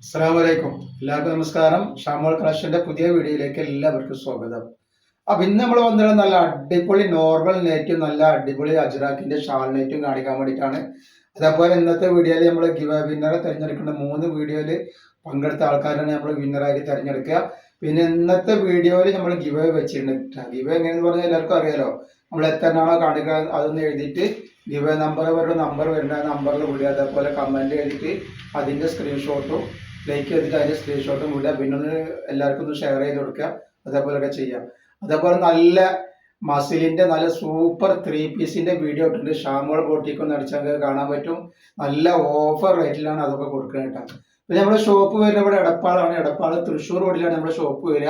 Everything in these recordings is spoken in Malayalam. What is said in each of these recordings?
അസ്സലാമലൈക്കും. എല്ലാവർക്കും നമസ്കാരം. ഷാമോൾ കളക്ഷന്റെ പുതിയ വീഡിയോയിലേക്ക് എല്ലാവർക്കും സ്വാഗതം. അപ്പൊ ഇന്ന് നമ്മൾ വന്നത് നല്ല അടിപൊളി നോർമൽ നെറ്റും നല്ല അടിപൊളി അജ്രാക്കിന്റെ ഷാൾ നെറ്റും കാണിക്കാൻ വേണ്ടിയിട്ടാണ്. അതേപോലെ ഇന്നത്തെ വീഡിയോയിൽ നമ്മൾ വിന്നറെ തിരഞ്ഞെടുക്കുന്ന 3 വീഡിയോയിൽ പങ്കെടുത്ത ആൾക്കാരാണ് നമ്മൾ വിന്നറായിട്ട് തിരഞ്ഞെടുക്കുക. പിന്നെ ഇന്നത്തെ വീഡിയോയിൽ നമ്മൾ ഗിവ് വെച്ചിട്ടുണ്ട്. ഗിവ് എങ്ങനെയെന്ന് പറഞ്ഞാൽ എല്ലാവർക്കും അറിയാലോ. നമ്മൾ എത്രയാണോ കാണിക്കുക അതൊന്ന് എഴുതിയിട്ട് ഗിവ് നമ്പർ വരുന്ന നമ്പറിൽ വിടുക. അതേപോലെ കമന്റ് എഴുതിയിട്ട് അതിന്റെ സ്ക്രീൻഷോട്ടും ലൈക്ക് ചെയ്തിട്ട് അതിന്റെ സ്ക്രീൻഷോട്ടും വിടുക. പിന്നെ ഒന്ന് എല്ലാവർക്കും ഒന്ന് ഷെയർ ചെയ്ത് കൊടുക്കുക. അതേപോലെയൊക്കെ ചെയ്യാം. അതേപോലെ നല്ല മസിലിന്റെ നല്ല സൂപ്പർ 3 പീസിന്റെ വീഡിയോ ഇട്ടുണ്ട്. ഷാമോൾ ബോട്ടിക്ക് ഒന്ന് അടിച്ചാൽ കാണാൻ പറ്റും. നല്ല ഓഫർ റേറ്റിലാണ് അതൊക്കെ കൊടുക്കുന്നത് കേട്ടോ. പിന്നെ നമ്മുടെ ഷോപ്പ് വരുന്നത് ഇവിടെ എടപ്പാളാണ്. എടപ്പാള് തൃശ്ശൂർ റോഡിലാണ് നമ്മുടെ ഷോപ്പ് വരിക.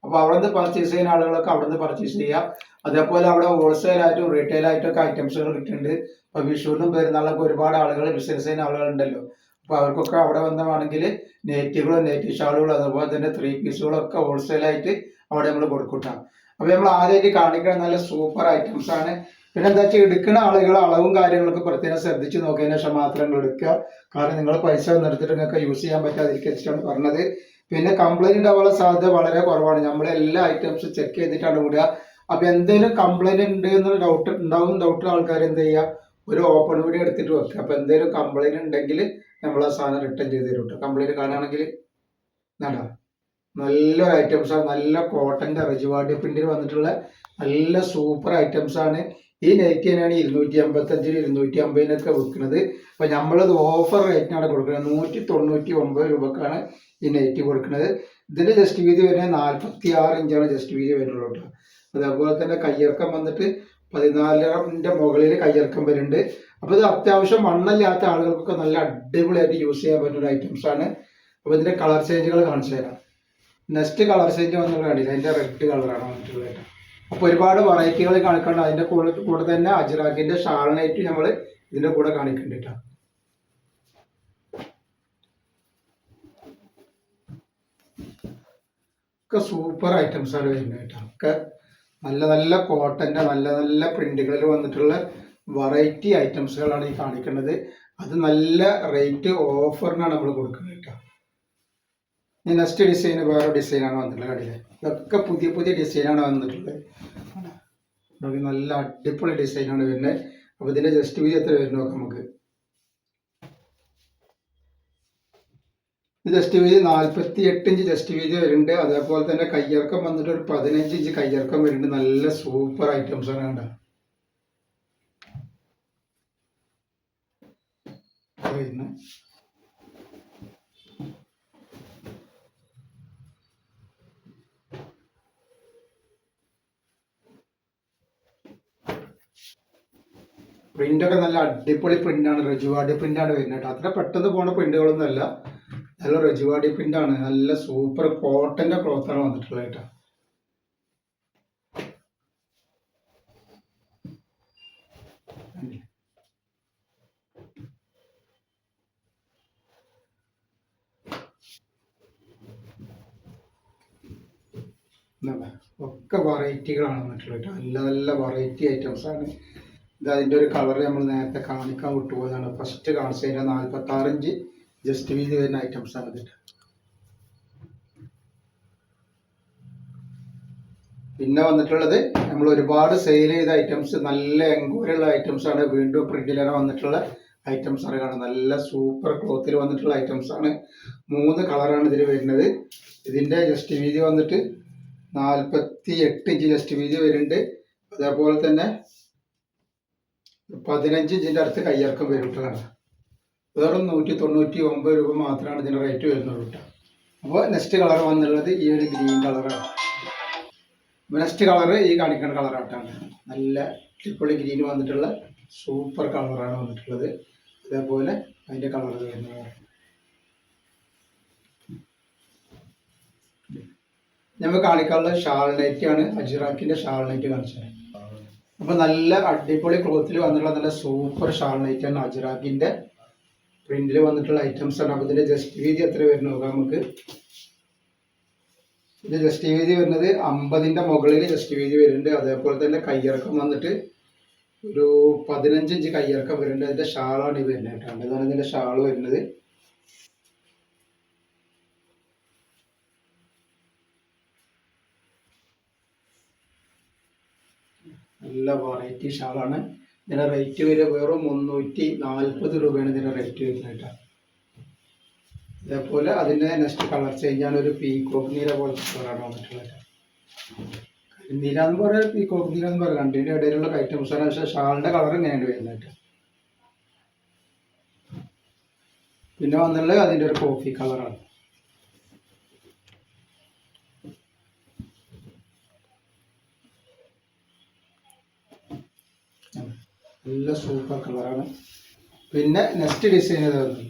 അപ്പൊ അവിടെ നിന്ന് പർച്ചേസ് ചെയ്യുന്ന ആളുകളൊക്കെ അവിടെ നിന്ന് പർച്ചേസ് ചെയ്യുക. അതേപോലെ അവിടെ ഹോൾസെയിൽ ആയിട്ടും റീറ്റെയിൽ ആയിട്ടും ഒക്കെ ഐറ്റംസുകൾ കിട്ടുന്നുണ്ട്. ഇപ്പൊ വിഷുവിനും പെരുന്നാളൊക്കെ ഒരുപാട് ആളുകൾ ബിസിനസ് ചെയ്യുന്ന ആളുകളുണ്ടല്ലോ. അപ്പൊ അവർക്കൊക്കെ അവിടെ വന്നതാണെങ്കിൽ നെറ്റുകളും നെറ്റ് ഷാളുകളും അതുപോലെ തന്നെ 3 പീസുകളൊക്കെ ഹോൾസെയിൽ ആയിട്ട് അവിടെ നമ്മൾ കൊടുക്കൂട്ടാം. അപ്പൊ നമ്മൾ ആദ്യമായിട്ട് കാണിക്കുന്ന നല്ല സൂപ്പർ ഐറ്റംസ് ആണ്. പിന്നെ എന്താ വെച്ചാൽ എടുക്കുന്ന ആളുകൾ അളവും കാര്യങ്ങളൊക്കെ പ്രത്യേകം ശ്രദ്ധിച്ച് നോക്കിയതിനു ശേഷം മാത്രം നിങ്ങൾ എടുക്കുക. കാരണം നിങ്ങൾ പൈസ ഒന്നെടുത്തിട്ട് നിങ്ങൾക്ക് യൂസ് ചെയ്യാൻ പറ്റാതിരിക്കാണ് പറഞ്ഞത്. പിന്നെ കംപ്ലൈന്റ് ഉണ്ടാവാനുള്ള സാധ്യത വളരെ കുറവാണ്. നമ്മൾ എല്ലാ ഐറ്റംസും ചെക്ക് ചെയ്തിട്ടാണ് വിടുക. അപ്പൊ എന്തെങ്കിലും കംപ്ലൈന്റ് ഉണ്ട് എന്ന് ഡൗട്ട് ആൾക്കാർ എന്ത് ചെയ്യുക, ഒരു ഓപ്പൺ വീഡിയോ എടുത്തിട്ട് വെക്കുക. അപ്പൊ എന്തെങ്കിലും കംപ്ലൈന്റ് ഉണ്ടെങ്കിൽ നമ്മൾ ആ സാധനം റിട്ടേൺ ചെയ്ത് തരും കേട്ടോ. കംപ്ലൈന്റ് കാണുകയാണെങ്കിൽ നടാ നല്ലൊരു ഐറ്റംസ് ആണ്. നല്ല കോട്ടന്റെ റെജുവാർഡ് പ്രിന്റിൽ വന്നിട്ടുള്ള നല്ല സൂപ്പർ ഐറ്റംസ് ആണ്. ഈ നെറ്റിനാണ് 255 250 വിൽക്കുന്നത്. അപ്പൊ നമ്മളത് ഓഫർ റേറ്റിനാണ് കൊടുക്കുന്നത്. 199 രൂപക്കാണ് ഈ നെറ്റ് കൊടുക്കുന്നത്. ഇതിന്റെ ജസ്റ്റ് വീതി വരുന്നത് 46 ഇഞ്ചാണ് ജസ്റ്റ് വീതി വരുന്നുള്ളൂ കേട്ടോ. അതേപോലെ തന്നെ കയ്യിറക്കം വന്നിട്ട് 14ന്റെ മുകളിൽ കയ്യിറക്കം വരുന്നുണ്ട്. അപ്പൊ ഇത് അത്യാവശ്യം മണ്ണല്ലാത്ത ആളുകൾക്കൊക്കെ നല്ല അടിപൊളിയായിട്ട് യൂസ് ചെയ്യാൻ പറ്റുന്ന ഐറ്റംസ് ആണ്. അപ്പൊ ഇതിന്റെ കളർ ചേഞ്ചുകൾ കാണിച്ചു തരാം. നെക്സ്റ്റ് കളർ ചേഞ്ച് വന്നുള്ള കണ്ടില്ല, അതിന്റെ റെഡ് കളറാണ് വന്നിട്ടുള്ളത്. അപ്പൊ ഒരുപാട് വെറൈറ്റികൾ കാണിക്കണ്ട. അതിന്റെ കൂടെ തന്നെ അജ്രാക്കിന്റെ ഷാൾ നൈറ്റ് നമ്മൾ ഇതിന്റെ കൂടെ കാണിക്കുന്നുണ്ട് കേട്ടോ. ഒക്കെ സൂപ്പർ ഐറ്റംസ് ആണ് വരുന്നത് കേട്ടോ. ഒക്കെ നല്ല നല്ല കോട്ടന്റെ നല്ല നല്ല പ്രിന്റുകളിൽ വന്നിട്ടുള്ള വെറൈറ്റി ഐറ്റംസുകളാണ് ഈ കാണിക്കുന്നത്. അത് നല്ല റേറ്റ് ഓഫറിനാണ് നമ്മൾ കൊടുക്കുന്നത് കേട്ടോ. ഈ നെക്സ്റ്റ് ഡിസൈൻ വേറെ ഡിസൈനാണ് വന്നിട്ടുള്ളത് കണ്ടില്ലേ. ഇതൊക്കെ പുതിയ പുതിയ ഡിസൈനാണ് വന്നിട്ടുള്ളത്. നല്ല അടിപൊളി ഡിസൈനാണ് വരുന്നത്. അപ്പൊ ഇതിന്റെ ജസ്റ്റ് വീതി എത്ര വരുന്നു നോക്കാം നമുക്ക്. ഇത് ജസ്റ്റ് വീതി 48 ഇഞ്ച് ജസ്റ്റ് വീതി വരുന്നുണ്ട്. അതേപോലെ തന്നെ കയ്യിറക്കം വന്നിട്ട് ഒരു 15 ഇഞ്ച് കയ്യിറക്കം വരുന്നുണ്ട്. നല്ല സൂപ്പർ ഐറ്റംസ് ആണ് കണ്ട. പ്രിന്റൊക്കെ നല്ല അടിപൊളി പ്രിന്റാണ്. റെജുവാർഡ് പ്രിന്റാണ് വരുന്നത്. അത്ര പെട്ടെന്ന് പോണ പ്രിന്റുകളൊന്നും അല്ല. നല്ല റെജുവാർഡ് പ്രിന്റാണ്. നല്ല സൂപ്പർ കോട്ടന്റെ ക്ലോത്താണ് വന്നിട്ടുള്ളത് കേട്ടോ. ഒക്കെ വെറൈറ്റികളാണ് വന്നിട്ടുള്ളത്. നല്ല നല്ല വെറൈറ്റി ഐറ്റംസ് ആണ്. ഇത് അതിൻ്റെ ഒരു കളർ നമ്മൾ നേരത്തെ കാണിക്കാൻ വിട്ടുപോയതാണ്. ഫസ്റ്റ് കാണിച്ചതിൻ്റെ 46 ഇഞ്ച് ജസ്റ്റ് വീതി വരുന്ന ഐറ്റംസ് ആണ് ഇതിൻ്റെ. പിന്നെ വന്നിട്ടുള്ളത് നമ്മൾ ഒരുപാട് സെയിൽ ചെയ്ത ഐറ്റംസ്, നല്ല എൻക്വയറിയുള്ള ഐറ്റംസ് ആണ്. വീണ്ടും പ്രിന്റിലാണ് വന്നിട്ടുള്ള ഐറ്റംസ് ആണ് കാണുന്നത്. നല്ല സൂപ്പർ ക്ലോത്തിൽ വന്നിട്ടുള്ള ഐറ്റംസ് ആണ്. 3 കളറാണ് ഇതിൽ വരുന്നത്. ഇതിൻ്റെ ജസ്റ്റ് വീതി വന്നിട്ട് 48 ഇഞ്ച് ജസ്റ്റ് വീതി വരുന്നുണ്ട്. അതേപോലെ തന്നെ 15 ഇഞ്ചിന്റെ അടുത്ത് കയ്യിറക്കം വരുന്നതാണ്. വെറും 199 രൂപ മാത്രമാണ് ഇതിന്റെ റേറ്റ് വരുന്നുള്ളൂ കേട്ടോ. അപ്പോൾ നെക്സ്റ്റ് കളർ വന്നുള്ളത് ഈ ഒരു ഗ്രീൻ കളറാണ്. നെക്സ്റ്റ് കളർ ഈ കാണിക്കുന്ന കളറായിട്ടാണ്. നല്ല അടിപൊളി ഗ്രീൻ വന്നിട്ടുള്ള സൂപ്പർ കളറാണ് വന്നിട്ടുള്ളത്. അതേപോലെ അതിന്റെ കളർ വരുന്നത് ഞങ്ങൾ കാണിക്കാനുള്ള ഷാൾ നൈറ്റ് ആണ്. അജ്രാക്കിന്റെ ഷാൾ നൈറ്റ് കാണിച്ചത്. അപ്പൊ നല്ല അടിപൊളി ക്ലോത്തിൽ വന്നിട്ടുള്ള നല്ല സൂപ്പർ ഷാൾ നൈറ്റ് ആണ്. അജ്രാക്കിന്റെ പ്രിന്റിൽ വന്നിട്ടുള്ള ഐറ്റംസ് ആണ്. അപ്പൊ ഇതിന്റെ ജസ്റ്റ് വീതി എത്ര വരുന്നു നോക്കാം നമുക്ക്. ഇത് ജസ്റ്റ് വീതി വരുന്നത് 50ന്റെ മുകളിൽ ജസ്റ്റ് വീതി വരുന്നുണ്ട്. അതേപോലെ തന്നെ കയ്യിറക്കം വന്നിട്ട് ഒരു 15 ഇഞ്ച് കയ്യിറക്കം വരുന്നുണ്ട്. അതിന്റെ ഷാളാണ് ഈ വരുന്നത് കേട്ടോ. ഇതാണ് ഇതിന്റെ ഷാൾ വരുന്നത്. നല്ല വെറൈറ്റി ഷാളാണ്. ഇതിൻ്റെ റേറ്റ് വരെ വെറും 340 രൂപയാണ് ഇതിൻ്റെ റേറ്റ് വരുന്നത് കേട്ടോ. അതേപോലെ അതിൻ്റെ നെക്സ്റ്റ് കളർ ചേഞ്ചാണ് ഒരു പീകോക്ക് നീല പോലത്തെ കളറാണ് വന്നിട്ടുള്ളത്. കരിനീല എന്ന് പറയാം, പീകോക്ക് നീല എന്ന് പറയാം, രണ്ടിൻ്റെ ഇടയിലുള്ള ഐറ്റംസാണ്. പക്ഷേ ഷാളിൻ്റെ കളർ ഇങ്ങനെയാണ് വരുന്നത് കേട്ടോ. പിന്നെ വന്നുള്ളത് അതിൻ്റെ ഒരു കോഫി കളറാണ്. നല്ല സൂപ്പർ കളറാണ്. പിന്നെ നെക്സ്റ്റ് ഡിസൈൻ ഇതാണ്.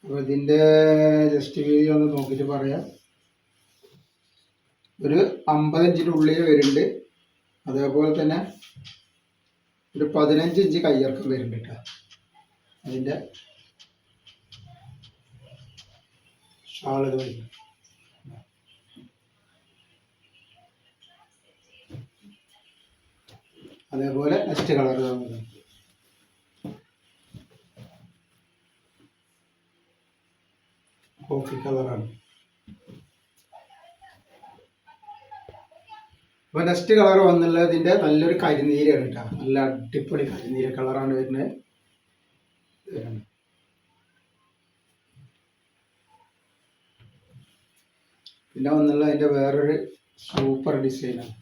അപ്പോൾ ഇതിൻ്റെ ജസ്റ്റ് വീതി ഒന്ന് നോക്കിയിട്ട് പറയാം. ഒരു 50 ഇഞ്ചിൻ്റെ ഉള്ളിൽ വരുന്നുണ്ട്. അതേപോലെ തന്നെ ഒരു 15 ഇഞ്ച് കയ്യിറക്കം വരുന്നുണ്ട് കേട്ടോ. അതിൻ്റെ ഷാൾ ഇത് വരും. അതേപോലെ നെക്സ്റ്റ് കളർ കോഫി കളറാണ്. അപ്പോൾ നെക്സ്റ്റ് കളർ വന്നുള്ളത് ഇതിൻ്റെ നല്ലൊരു കരിനീരാണ് കേട്ടോ. നല്ല അടിപൊളി കരിനീര കളറാണ് വരുന്നത്. പിന്നെ വന്നുള്ള അതിൻ്റെ വേറൊരു സൂപ്പർ ഡിസൈനാണ്.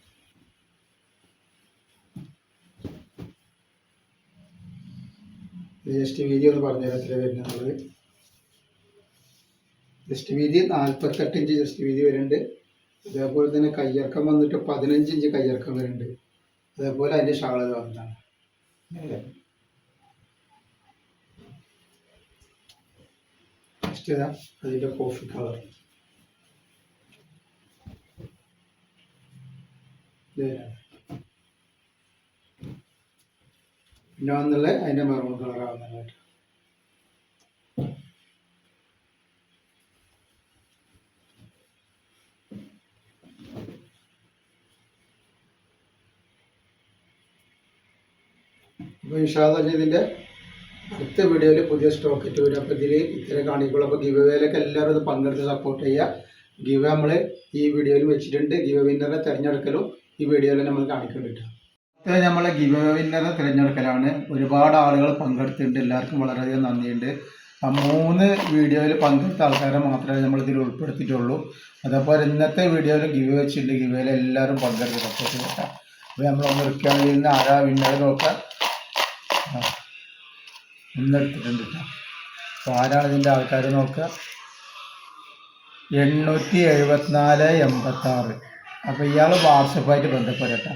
ജസ്റ്റ് വീതി ഒന്ന് പറഞ്ഞുതരാം എത്ര വരുന്നത്. ജസ്റ്റ് വീതി 48 ഇഞ്ച് ജസ്റ്റ് വീതി വരുന്നുണ്ട്. അതേപോലെ തന്നെ കയ്യിറക്കം വന്നിട്ട് 15 ഇഞ്ച് കയ്യിറക്കം വരുന്നുണ്ട്. അതേപോലെ അതിൻ്റെ ഷാൾ വന്നതാണ്. നെക്സ്റ്റ് ഇതാ അതിൻ്റെ കോഫി കളർ. പിന്നെ വന്നുള്ള അതിൻ്റെ മെറൂൺ കളറാവുന്നത്. അപ്പോൾ ഇൻഷാല്ലാഹ് ഇതിൻ്റെ അടുത്ത വീഡിയോയിൽ പുതിയ സ്റ്റോക്ക് ഇട്ട് വരും. അപ്പോൾ ഇതിൽ ഇത്തരം കാണിക്കുള്ളൂ. അപ്പോൾ ഗിവ് അവേയിലൊക്കെ എല്ലാവരും ഇത് പങ്കെടുത്ത് സപ്പോർട്ട് ചെയ്യുക. ഗിവ് നമ്മൾ ഈ വീഡിയോയിൽ വെച്ചിട്ടുണ്ട്. ഗിവ് വിന്നറെ തിരഞ്ഞെടുക്കലും ഈ വീഡിയോയിൽ നമ്മൾ കാണിക്കുന്നുണ്ട്. നമ്മൾ ഗിവ് വിന്നറെ തിരഞ്ഞെടുക്കലാണ്. ഒരുപാട് ആളുകൾ പങ്കെടുത്തിട്ടുണ്ട്. എല്ലാവർക്കും വളരെയധികം നന്ദിയുണ്ട്. 3 വീഡിയോയിൽ പങ്കെടുത്ത ആൾക്കാരെ മാത്രമേ നമ്മളിതിൽ ഉൾപ്പെടുത്തിയിട്ടുള്ളൂ. അതേപോലെ ഇന്നത്തെ വീഡിയോയിൽ ഗിവ് വെച്ചിട്ടുണ്ട്. ഗിവയിൽ എല്ലാവരും പങ്കെടുത്ത് സപ്പോർട്ട് ചെയ്യുക. അപ്പോൾ നമ്മളൊന്ന് എടുക്കുകയാണെങ്കിൽ ഇന്ന് ആരാ വിന്നർ നോക്കാം. ഇന്നെടുത്തിട്ടുണ്ട് കേട്ടോ. അപ്പോൾ ആരാണ് ഇതിൻ്റെ ആൾക്കാർ നോക്കുക. 874 86. അപ്പോൾ ഇയാൾ വാട്സപ്പായിട്ട് ബന്ധപ്പെടട്ടെ.